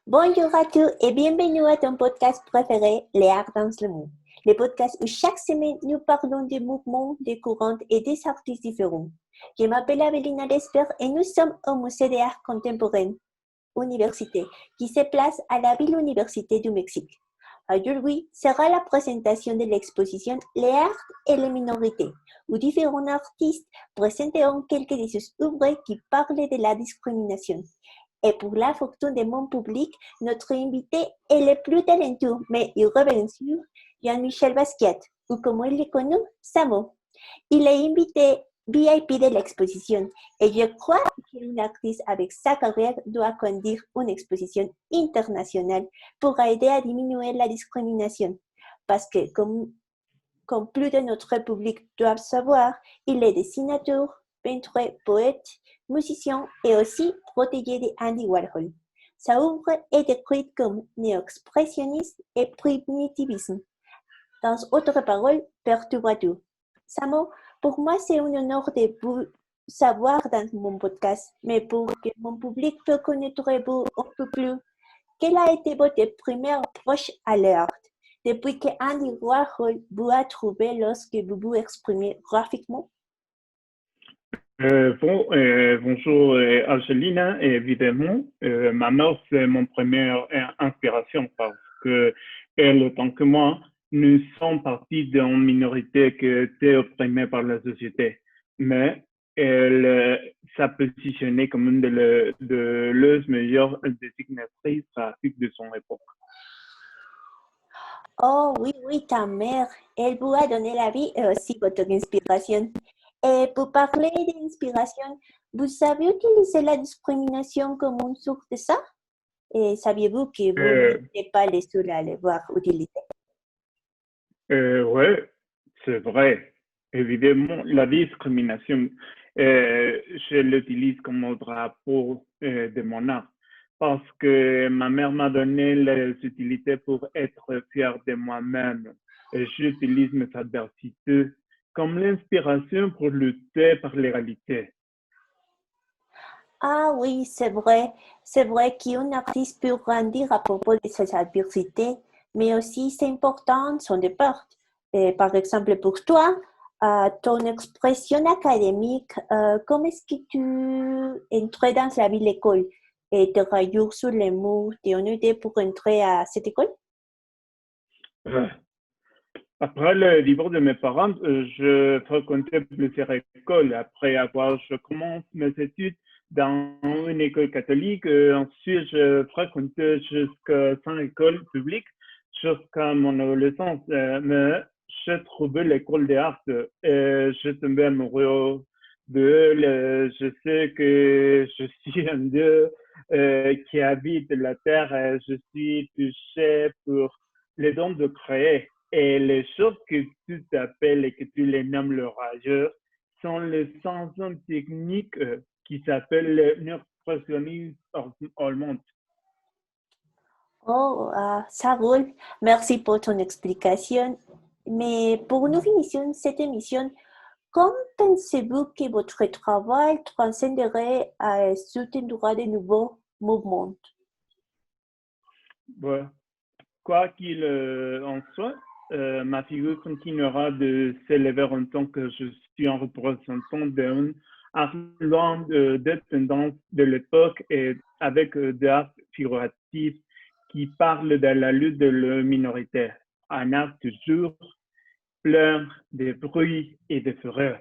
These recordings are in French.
Bonjour à tous et bienvenue à ton podcast préféré, Les Arts dans le monde. Le podcast où chaque semaine nous parlons des mouvements, des courants et des artistes différents. Je m'appelle Avelina Desper et nous sommes au Musée des Arts Contemporains, Université, qui se place à la ville université du Mexique. Aujourd'hui sera la présentation de l'exposition Les Arts et les minorités, où différents artistes présenteront quelques de sus œuvres qui parlent de la discrimination. Et pour la fortune de mon public, notre invité est le plus talentueux, mais irrévérencieux, Jean-Michel Basquiat, ou comme il est connu, Samo. Il est invité VIP de l'exposition et je crois qu'une actrice avec sa carrière doit conduire une exposition internationale pour aider à diminuer la discrimination. Parce que, comme plus de notre public doivent savoir, il est dessinateur, peintre, poète, musicien et aussi protégé de Andy Warhol. Sa œuvre est décrite comme néo-expressionniste et primitivisme. Dans autres paroles, perturbateur. Samo, pour moi, c'est un honneur de vous savoir dans mon podcast, mais pour que mon public peut connaître vous un peu plus, quelle a été votre première approche à l'art depuis que Andy Warhol vous a trouvé lorsque vous vous exprimez graphiquement? Bonjour Angelina, évidemment, ma mère c'est mon première inspiration parce que elle, autant que moi, nous sommes partis d'une minorité qui était opprimée par la société. Mais elle s'est positionnée comme une de les meilleures dessinatrices graphiques de son époque. Oh oui, ta mère, elle vous a donné la vie et aussi votre inspiration. Et pour parler d'inspiration, vous savez utiliser la discrimination comme une source de ça? Et saviez-vous que vous Euh, n'étiez pas les seuls à les voir utiliser? ouais, c'est vrai. Évidemment, la discrimination, je l'utilise comme drapeau de mon art parce que ma mère m'a donné les utilités pour être fier de moi-même. Et j'utilise mes adversités comme l'inspiration pour lutter par l'égalité. Ah oui, c'est vrai. C'est vrai qu'un artiste peut grandir à propos de ses adversités, mais aussi c'est important son départ. Et par exemple, pour toi, ton expression académique, comment est-ce que tu entres dans la vie de l'école et te rajoutes sur les mots, tu as une idée pour entrer à cette école? Euh, Après le divorce de mes parents, je fréquentais plusieurs écoles. Après avoir, je commence mes études dans une école catholique. Ensuite, je fréquentais jusqu'à 5 écoles publiques jusqu'à mon adolescence. Mais j'ai trouvé l'école des arts et je tombé amoureux de elle. Je sais que je suis un Dieu qui habite la terre et je suis touché pour les dons de créer. Et les choses que tu t'appelles et que tu les nommes le rageur sont les chansons techniques qui s'appellent le expressionnisme allemand. Oh, ça roule. Merci pour ton explication. Mais pour nous finir cette émission, comment pensez-vous que votre travail transcenderait à soutenir de nouveaux mouvements? Ouais. Quoi qu'il en soit, ma figure continuera de s'élever en tant que je suis un représentant d'un art loin des tendances de l'époque et avec des arts figuratifs qui parlent de la lutte de la minorité. Un art toujours plein de bruit et de fureur.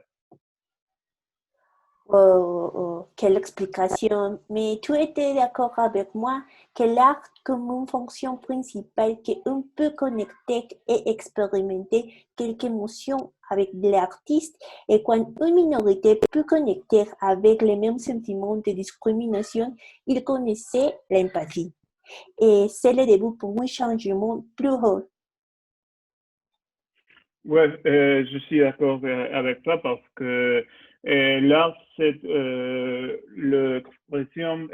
Oh, oh, quelle explication. Mais tu étais d'accord avec moi que l'art comme une fonction principale qu'on peut connecter et expérimenter quelques émotions avec l'artiste et quand une minorité peut connecter avec les mêmes sentiments de discrimination, il connaissait l'empathie. Et c'est le début pour un changement plus haut. Ouais, je suis d'accord avec toi parce que l'art, c'est l'expression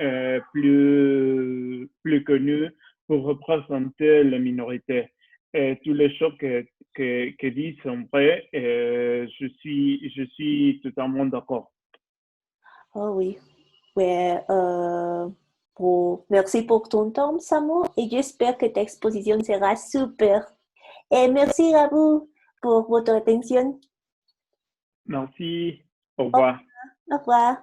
plus connue pour représenter les minorités. Et tous les choses que disent sont vraies. Et je suis totalement d'accord. Oh oui. Ouais, Bon, merci pour ton temps, Samu, et j'espère que ta exposition sera super. Et merci à vous pour votre attention. Merci. Au Au revoir. au revoir.